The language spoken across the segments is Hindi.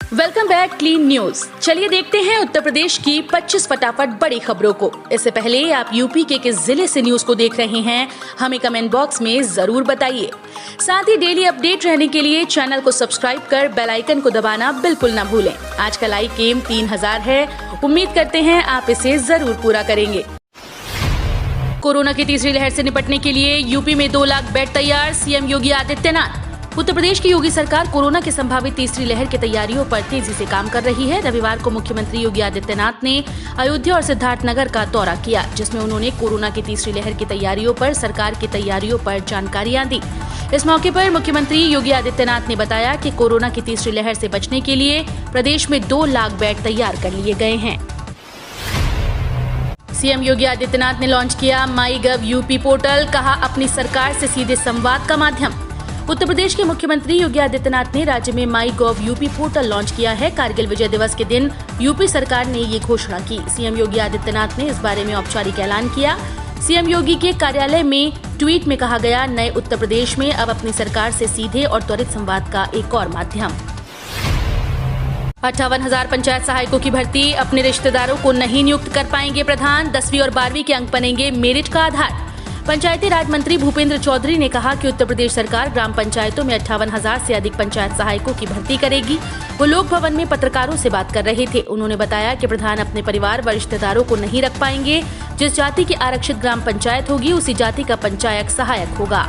Welcome back clean news. चलिए देखते हैं उत्तर प्रदेश की 25 फटाफट बड़ी खबरों को। इससे पहले आप यूपी के किस जिले से न्यूज को देख रहे हैं, हमें कमेंट बॉक्स में जरूर बताइए। साथ ही डेली अपडेट रहने के लिए चैनल को सब्सक्राइब कर बेल आइकन को दबाना बिल्कुल न भूलें। आज का लाइक एम 3000 है, उम्मीद करते हैं आप इसे जरूर पूरा करेंगे। कोरोना की तीसरी लहर से निपटने के लिए यूपी में 2 लाख बेड तैयार, सीएम योगी आदित्यनाथ। उत्तर प्रदेश की योगी सरकार कोरोना की संभावित तीसरी लहर की तैयारियों पर तेजी से काम कर रही है। रविवार को मुख्यमंत्री योगी आदित्यनाथ ने अयोध्या और सिद्धार्थनगर का दौरा किया, जिसमें उन्होंने कोरोना की तीसरी लहर की तैयारियों पर सरकार की तैयारियों पर जानकारियां दी। इस मौके पर मुख्यमंत्री योगी आदित्यनाथ ने बताया कि कोरोना की तीसरी लहर से बचने के लिए प्रदेश में 2 लाख बेड तैयार कर लिए गए हैं। सीएम योगी आदित्यनाथ ने लॉन्च किया माई.गव यूपी पोर्टल, कहा अपनी सरकार से सीधे संवाद का माध्यम। उत्तर प्रदेश के मुख्यमंत्री योगी आदित्यनाथ ने राज्य में माई.गव यूपी पोर्टल लॉन्च किया है। कारगिल विजय दिवस के दिन यूपी सरकार ने ये घोषणा की। सीएम योगी आदित्यनाथ ने इस बारे में औपचारिक ऐलान किया। सीएम योगी के कार्यालय में ट्वीट में कहा गया, नए उत्तर प्रदेश में अब अपनी सरकार से सीधे और त्वरित संवाद का एक और माध्यम। 58,000 पंचायत सहायकों की भर्ती, अपने रिश्तेदारों को नहीं नियुक्त कर पाएंगे प्रधान, 10वीं और 12वीं के अंक बनेंगे मेरिट का आधार। पंचायती राज मंत्री भूपेंद्र चौधरी ने कहा कि उत्तर प्रदेश सरकार ग्राम पंचायतों में 58,000 से अधिक पंचायत सहायकों की भर्ती करेगी। वो लोक भवन में पत्रकारों से बात कर रहे थे। उन्होंने बताया कि प्रधान अपने परिवार व रिश्तेदारों को नहीं रख पाएंगे। जिस जाति की आरक्षित ग्राम पंचायत होगी, उसी जाति का पंचायत सहायक होगा।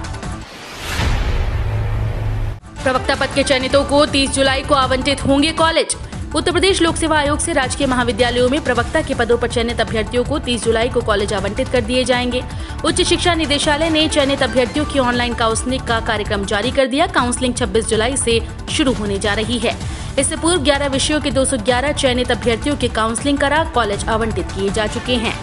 प्रवक्ता पद के चयनितों को 30 जुलाई को आवंटित होंगे कॉलेज। उत्तर प्रदेश लोक सेवा आयोग से राजकीय महाविद्यालयों में प्रवक्ता के पदों पर चयनित अभ्यर्थियों को 30 जुलाई को कॉलेज आवंटित कर दिए जाएंगे। उच्च शिक्षा निदेशालय ने चयनित अभ्यर्थियों की ऑनलाइन काउंसलिंग का कार्यक्रम जारी कर दिया। काउंसलिंग 26 जुलाई से शुरू होने जा रही है। इससे पूर्व 11 विषयों के 211 चयनित अभ्यर्थियों की काउंसलिंग करा कॉलेज आवंटित किए जा चुके हैं।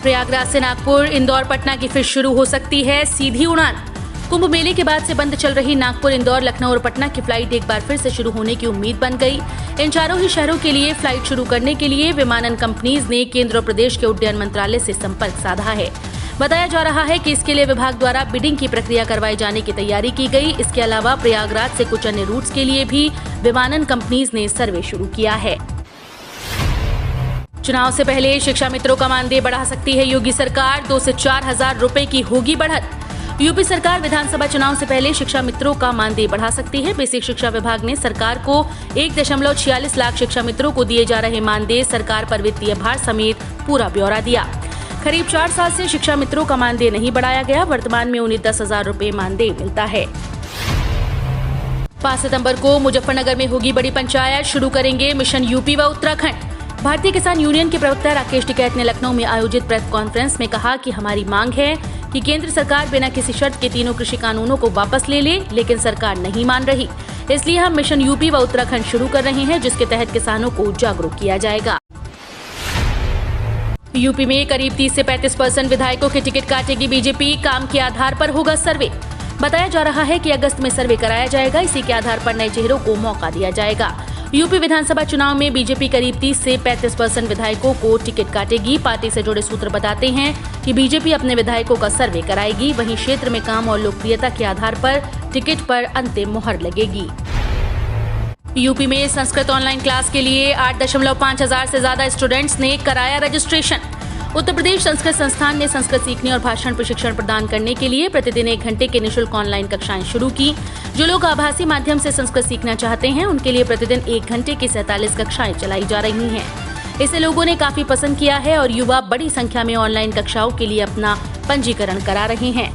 प्रयागराज से नागपुर, इंदौर, पटना की फिर शुरू हो सकती है सीधी उड़ान। कुंभ मेले के बाद से बंद चल रही नागपुर, इंदौर, लखनऊ और पटना की फ्लाइट एक बार फिर से शुरू होने की उम्मीद बन गई। इन चारों ही शहरों के लिए फ्लाइट शुरू करने के लिए विमानन कंपनीज ने केंद्र और प्रदेश के उड्डयन मंत्रालय से संपर्क साधा है। बताया जा रहा है कि इसके लिए विभाग द्वारा बिडिंग की प्रक्रिया करवाए जाने की तैयारी की गई। इसके अलावा प्रयागराज से कुछ अन्य रूट्स के लिए भी विमानन कंपनीज ने सर्वे शुरू किया है। चुनाव से पहले शिक्षा मित्रों का मानदेय बढ़ा सकती है योगी सरकार, 2 से 4 हजार रुपए की होगी बढ़त। यूपी सरकार विधानसभा चुनाव से पहले शिक्षा मित्रों का मानदेय बढ़ा सकती है। बेसिक शिक्षा विभाग ने सरकार को 1.46 लाख शिक्षा मित्रों को दिए जा रहे मानदेय, सरकार पर वित्तीय भार समेत पूरा ब्यौरा दिया। करीब 4 साल से शिक्षा मित्रों का मानदेय नहीं बढ़ाया गया। वर्तमान में उन्हें 10,000 रुपए मानदेय मिलता है। 5 सितंबर को मुजफ्फरनगर में होगी बड़ी पंचायत, शुरू करेंगे मिशन यूपी व उत्तराखंड। भारतीय किसान यूनियन के प्रवक्ता राकेश टिकैत ने लखनऊ में आयोजित प्रेस कॉन्फ्रेंस में कहा कि हमारी मांग है कि केंद्र सरकार बिना किसी शर्त के तीनों कृषि कानूनों को वापस ले ले, लेकिन सरकार नहीं मान रही। इसलिए हम मिशन यूपी व उत्तराखंड शुरू कर रहे हैं, जिसके तहत किसानों को जागरूक किया जाएगा। यूपी में करीब 30 से 35% विधायकों के टिकट काटेगी बीजेपी, काम के आधार पर होगा सर्वे। बताया जा रहा है कि अगस्त में सर्वे कराया जाएगा। इसी के आधार पर नए चेहरों को मौका दिया जाएगा। यूपी विधानसभा चुनाव में बीजेपी करीब 30 से 35% विधायकों को टिकट काटेगी। पार्टी से जुड़े सूत्र बताते हैं कि बीजेपी अपने विधायकों का सर्वे कराएगी। वहीं क्षेत्र में काम और लोकप्रियता के आधार पर टिकट पर अंतिम मुहर लगेगी। यूपी में संस्कृत ऑनलाइन क्लास के लिए 8.5 हजार से ज्यादा स्टूडेंट्स ने कराया रजिस्ट्रेशन। उत्तर प्रदेश संस्कृत संस्थान ने संस्कृत सीखने और भाषण प्रशिक्षण प्रदान करने के लिए प्रतिदिन 1 घंटे की निःशुल्क ऑनलाइन कक्षाएं शुरू की। जो लोग आभासी माध्यम से संस्कृत सीखना चाहते हैं, उनके लिए प्रतिदिन 1 घंटे की 47 कक्षाएं चलाई जा रही हैं। इसे लोगों ने काफी पसंद किया है और युवा बड़ी संख्या में ऑनलाइन कक्षाओं के लिए अपना पंजीकरण करा रहे हैं।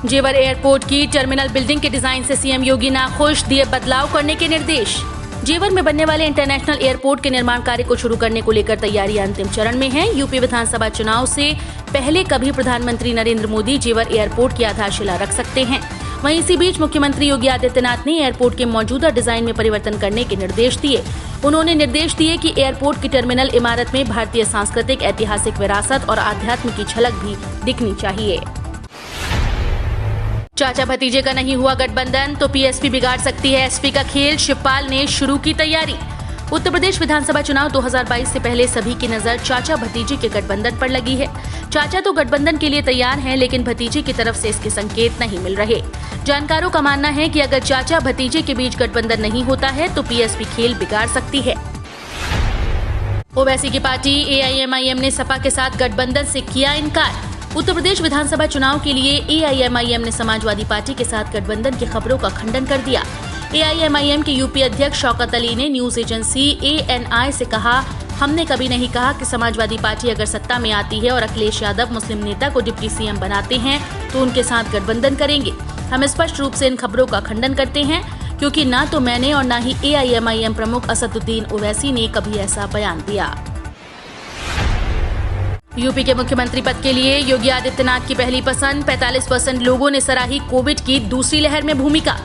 जेवर एयरपोर्ट की टर्मिनल बिल्डिंग के डिजाइन से सीएम योगी नाखुश, दिए बदलाव करने के निर्देश। जेवर में बनने वाले इंटरनेशनल एयरपोर्ट के निर्माण कार्य को शुरू करने को लेकर तैयारियां अंतिम चरण में हैं। यूपी विधानसभा चुनाव से पहले कभी प्रधानमंत्री नरेंद्र मोदी जेवर एयरपोर्ट की आधारशिला रख सकते हैं। वहीं इसी बीच मुख्यमंत्री योगी आदित्यनाथ ने एयरपोर्ट के मौजूदा डिजाइन में परिवर्तन करने के निर्देश दिए। उन्होंने निर्देश दिए कि एयरपोर्ट की टर्मिनल इमारत में भारतीय सांस्कृतिक, ऐतिहासिक विरासत और आध्यात्म की झलक भी दिखनी चाहिए। चाचा भतीजे का नहीं हुआ गठबंधन तो पीएसपी बिगाड़ सकती है एसपी का खेल, शिवपाल ने शुरू की तैयारी। उत्तर प्रदेश विधानसभा चुनाव 2022 से पहले सभी की नजर चाचा भतीजे के गठबंधन पर लगी है। चाचा तो गठबंधन के लिए तैयार हैं, लेकिन भतीजे की तरफ से इसके संकेत नहीं मिल रहे। जानकारों का मानना है कि अगर चाचा भतीजे के बीच गठबंधन नहीं होता है तो पीएसपी खेल बिगाड़ सकती है। ओवैसी की पार्टी एआईएमआईएम ने सपा के साथ गठबंधन से किया इनकार। उत्तर प्रदेश विधानसभा चुनाव के लिए एआईएमआईएम ने समाजवादी पार्टी के साथ गठबंधन की खबरों का खंडन कर दिया। एआईएमआईएम के यूपी अध्यक्ष शौकत अली ने न्यूज एजेंसी एएनआई से कहा, हमने कभी नहीं कहा कि समाजवादी पार्टी अगर सत्ता में आती है और अखिलेश यादव मुस्लिम नेता को डिप्टी सीएम बनाते हैं तो उनके साथ गठबंधन करेंगे। हम स्पष्ट रूप से इन खबरों का खंडन करते हैं, क्योंकि ना तो मैंने और ना ही एआईएमआईएम प्रमुख असदुद्दीन ओवैसी ने कभी ऐसा बयान दिया। यूपी के मुख्यमंत्री पद के लिए योगी आदित्यनाथ की पहली पसंद, 45% लोगों ने सराही कोविड की दूसरी लहर में भूमिका।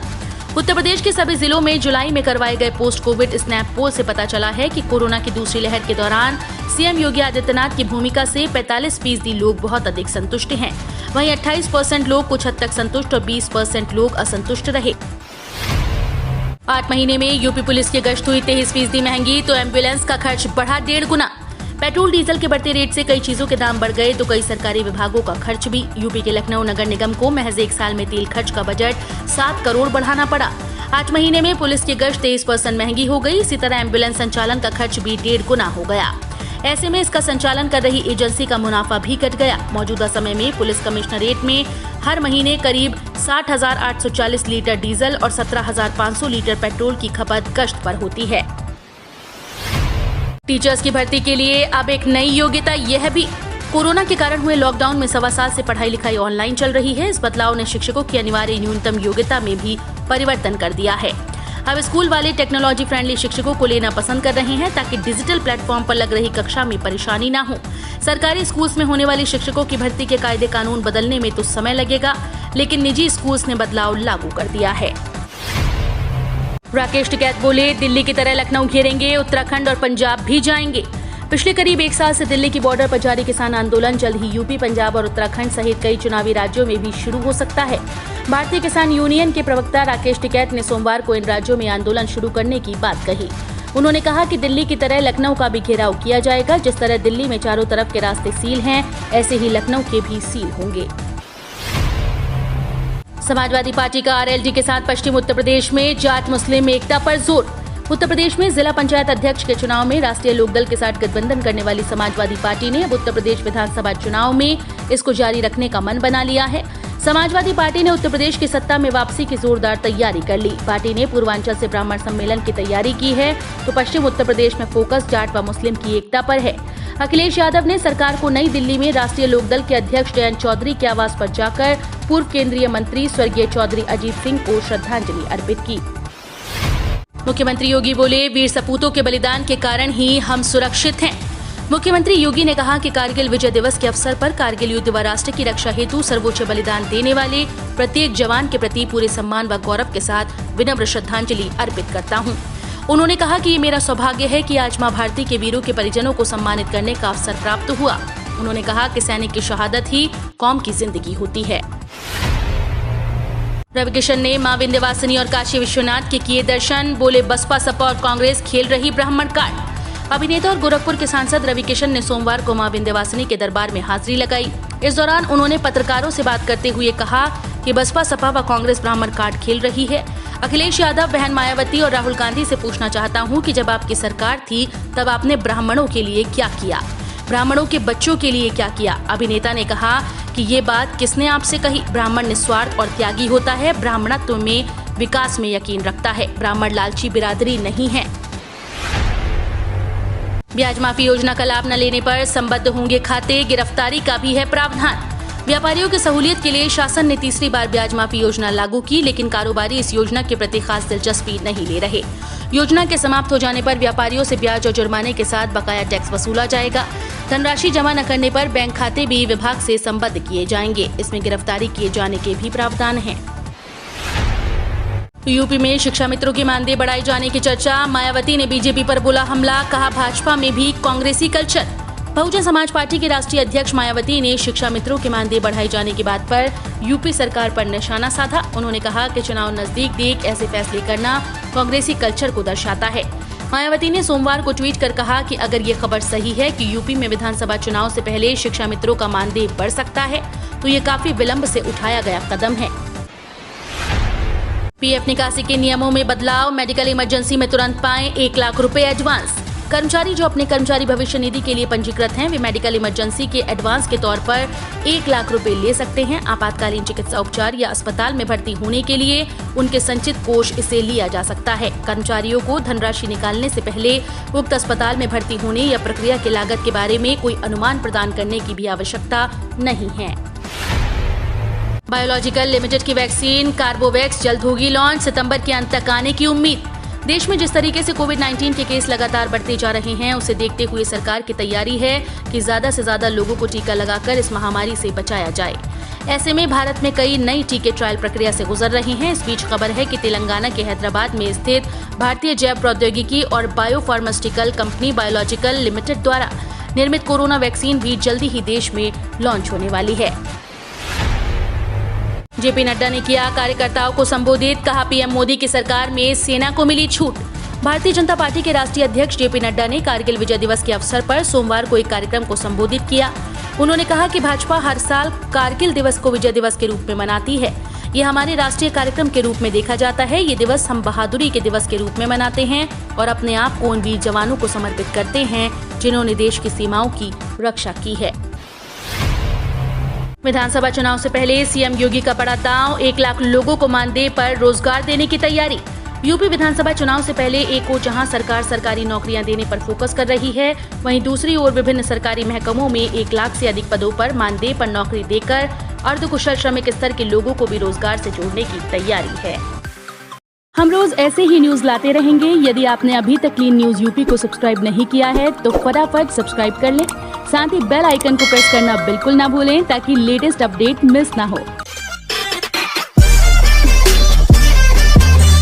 उत्तर प्रदेश के सभी जिलों में जुलाई में करवाए गए पोस्ट कोविड स्नैप पोल से पता चला है कि कोरोना की दूसरी लहर के दौरान सीएम योगी आदित्यनाथ की भूमिका से 45% लोग बहुत अधिक संतुष्ट हैं। वहीं 28% लोग कुछ हद तक संतुष्ट और 20% लोग असंतुष्ट रहे। 8 महीने में यूपी पुलिस की गश्त हुई 23% महंगी, तो एम्बुलेंस का खर्च बढ़ा 1.5 गुना। पेट्रोल डीजल के बढ़ते रेट से कई चीजों के दाम बढ़ गए तो कई सरकारी विभागों का खर्च भी। यूपी के लखनऊ नगर निगम को महज 1 साल में तेल खर्च का बजट 7 करोड़ बढ़ाना पड़ा। 8 महीने में पुलिस की गश्त 23% महंगी हो गई। इसी तरह एम्बुलेंस संचालन का खर्च भी 1.5 गुना हो गया। ऐसे में इसका संचालन कर रही एजेंसी का मुनाफा भी घट गया। मौजूदा समय में पुलिस कमिश्नरेट में हर महीने करीब 60,840 लीटर डीजल और 17,500 लीटर पेट्रोल की खपत गश्त पर होती है। टीचर्स की भर्ती के लिए अब एक नई योग्यता यह भी। कोरोना के कारण हुए लॉकडाउन में 1.25 साल से पढ़ाई लिखाई ऑनलाइन चल रही है। इस बदलाव ने शिक्षकों की अनिवार्य न्यूनतम योग्यता में भी परिवर्तन कर दिया है। अब स्कूल वाले टेक्नोलॉजी फ्रेंडली शिक्षकों को लेना पसंद कर रहे हैं ताकि डिजिटल प्लेटफॉर्म पर लग रही कक्षा में परेशानी न हो। सरकारी स्कूल्स में होने वाली शिक्षकों की भर्ती के कायदे कानून बदलने में तो समय लगेगा, लेकिन निजी स्कूल्स ने बदलाव लागू कर दिया है। राकेश टिकैत बोले, दिल्ली की तरह लखनऊ घेरेंगे, उत्तराखंड और पंजाब भी जाएंगे। पिछले करीब 1 साल से दिल्ली की बॉर्डर पर जारी किसान आंदोलन जल्द ही यूपी, पंजाब और उत्तराखंड सहित कई चुनावी राज्यों में भी शुरू हो सकता है। भारतीय किसान यूनियन के प्रवक्ता राकेश टिकैत ने सोमवार को इन राज्यों में आंदोलन शुरू करने की बात कही। उन्होंने कहा कि दिल्ली की तरह लखनऊ का भी घेराव किया जाएगा। जिस तरह दिल्ली में चारों तरफ के रास्ते सील हैं, ऐसे ही लखनऊ के भी सील होंगे। समाजवादी पार्टी का आरएलडी के साथ पश्चिम उत्तर प्रदेश में जाट मुस्लिम एकता पर जोर। उत्तर प्रदेश में जिला पंचायत अध्यक्ष के चुनाव में राष्ट्रीय लोकदल के साथ गठबंधन करने वाली समाजवादी पार्टी ने अब उत्तर प्रदेश विधानसभा चुनाव में इसको जारी रखने का मन बना लिया है। समाजवादी पार्टी ने उत्तर प्रदेश की सत्ता में वापसी की जोरदार तैयारी कर ली। पार्टी ने पूर्वांचल से ब्राह्मण सम्मेलन की तैयारी की है, तो पश्चिम उत्तर प्रदेश में फोकस जाट व मुस्लिम की एकता पर है। अखिलेश यादव ने सरकार को नई दिल्ली में राष्ट्रीय लोकदल के अध्यक्ष जयंत चौधरी के आवास पर जाकर पूर्व केंद्रीय मंत्री स्वर्गीय चौधरी अजीत सिंह को श्रद्धांजलि अर्पित की। मुख्यमंत्री योगी बोले, वीर सपूतों के बलिदान के कारण ही हम सुरक्षित हैं। मुख्यमंत्री योगी ने कहा कि कारगिल विजय दिवस के अवसर पर कारगिल युद्ध व राष्ट्र की रक्षा हेतु सर्वोच्च बलिदान देने वाले प्रत्येक जवान के प्रति पूरे सम्मान व गौरव के साथ विनम्र श्रद्धांजलि अर्पित करता हूं। उन्होंने कहा कि ये मेरा सौभाग्य है कि आज मां भारती के वीरों के परिजनों को सम्मानित करने का अवसर प्राप्त हुआ। उन्होंने कहा कि सैनिक की शहादत ही कौम की जिंदगी होती है। रविकिशन ने मां विंध्यवासिनी और काशी विश्वनाथ के किए दर्शन। बोले, बसपा सपा और कांग्रेस खेल रही ब्राह्मण कार्ड। अभिनेता और गोरखपुर के सांसद रविकिशन ने सोमवार को मां विंध्यवासिनी के दरबार में हाजिरी लगाई। इस दौरान उन्होंने पत्रकारों से बात करते हुए कहा कि बसपा सपा व कांग्रेस ब्राह्मण कार्ड खेल रही है। अखिलेश यादव, बहन मायावती और राहुल गांधी से पूछना चाहता हूं कि जब आपकी सरकार थी तब आपने ब्राह्मणों के लिए क्या किया, ब्राह्मणों के बच्चों के लिए क्या किया। अभिनेता ने कहा कि ये बात किसने आपसे कही। ब्राह्मण निस्वार्थ और त्यागी होता है, ब्राह्मणत्व में विकास में यकीन रखता है। ब्राह्मण लालची बिरादरी नहीं है। ब्याज माफी योजना का लाभ न लेने पर संबद्ध होंगे खाते, गिरफ्तारी का भी है प्रावधान। व्यापारियों की सहूलियत के लिए शासन ने तीसरी बार ब्याज माफी योजना लागू की, लेकिन कारोबारी इस योजना के प्रति खास दिलचस्पी नहीं ले रहे। योजना के समाप्त हो जाने पर व्यापारियों से ब्याज और जुर्माने के साथ बकाया टैक्स वसूला जाएगा। धनराशि जमा न करने पर बैंक खाते भी विभाग से संबद्ध किए जाएंगे। इसमें गिरफ्तारी किए जाने के भी प्रावधान हैं। यूपी में शिक्षा मित्रों की मानदेय बढ़ाए जाने की चर्चा। मायावती ने बीजेपी पर बोला हमला, कहा भाजपा में भी कांग्रेसी कल्चर। बहुजन समाज पार्टी के राष्ट्रीय अध्यक्ष मायावती ने शिक्षा मित्रों के मानदेय बढ़ाए जाने की बात पर यूपी सरकार पर निशाना साधा। उन्होंने कहा कि चुनाव नजदीक देख ऐसे फैसले करना कांग्रेसी कल्चर को दर्शाता है। मायावती ने सोमवार को ट्वीट कर कहा कि अगर ये खबर सही है कि यूपी में विधानसभा चुनाव से पहले शिक्षा मित्रों का मानदेय बढ़ सकता है, तो ये काफी विलंब से उठाया गया कदम है। पीएफ निकासी के नियमों में बदलाव, मेडिकल इमरजेंसी में तुरंत पाएं 1 लाख रुपए एडवांस। कर्मचारी जो अपने कर्मचारी भविष्य निधि के लिए पंजीकृत हैं, वे मेडिकल इमरजेंसी के एडवांस के तौर पर 1 लाख रुपए ले सकते हैं। आपातकालीन चिकित्सा उपचार या अस्पताल में भर्ती होने के लिए उनके संचित कोष इसे लिया जा सकता है। कर्मचारियों को धनराशि निकालने से पहले उक्त अस्पताल में भर्ती होने या प्रक्रिया की लागत के बारे में कोई अनुमान प्रदान करने की भी आवश्यकता नहीं है। बायोलॉजिकल लिमिटेड की वैक्सीन कार्बोवैक्स जल्द होगी लॉन्च, सितंबर के अंत तक आने की उम्मीद। देश में जिस तरीके से कोविड-19 के केस लगातार बढ़ते जा रहे हैं, उसे देखते हुए सरकार की तैयारी है कि ज्यादा से ज्यादा लोगों को टीका लगाकर इस महामारी से बचाया जाए। ऐसे में भारत में कई नई टीके ट्रायल प्रक्रिया से गुजर रहे हैं। इस बीच खबर है कि तेलंगाना के हैदराबाद में स्थित भारतीय जैव प्रौद्योगिकी और बायोफार्मास्यूटिकल कंपनी बायोलॉजिकल लिमिटेड द्वारा निर्मित कोरोना वैक्सीन भी जल्दी ही देश में लॉन्च होने वाली है। जेपी नड्डा ने किया कार्यकर्ताओं को संबोधित, कहा पीएम मोदी की सरकार में सेना को मिली छूट। भारतीय जनता पार्टी के राष्ट्रीय अध्यक्ष जेपी नड्डा ने कारगिल विजय दिवस के अवसर पर सोमवार को एक कार्यक्रम को संबोधित किया। उन्होंने कहा कि भाजपा हर साल कारगिल दिवस को विजय दिवस के रूप में मनाती है। ये हमारे राष्ट्रीय कार्यक्रम के रूप में देखा जाता है। ये दिवस हम बहादुरी के दिवस के रूप में मनाते हैं और अपने आप को उन वीर जवानों को समर्पित करते हैं जिन्होंने देश की सीमाओं की रक्षा की है। विधानसभा चुनाव से पहले सीएम योगी का बड़ा दांव, 1 लाख लोगों को मानदेय पर रोजगार देने की तैयारी। यूपी विधानसभा चुनाव से पहले एक ओर जहां सरकार सरकारी नौकरियां देने पर फोकस कर रही है, वहीं दूसरी ओर विभिन्न सरकारी महकमों में 1 लाख से अधिक पदों पर मानदेय पर नौकरी देकर अर्धकुशल श्रमिक स्तर के लोगों को भी रोजगार से जोड़ने की तैयारी है। हम रोज ऐसे ही न्यूज लाते रहेंगे। यदि आपने अभी तक क्लीन न्यूज यूपी को सब्सक्राइब नहीं किया है तो फटाफट सब्सक्राइब कर लें। साथ ही बेल आइकन को प्रेस करना बिल्कुल ना भूलें ताकि लेटेस्ट अपडेट मिस ना हो।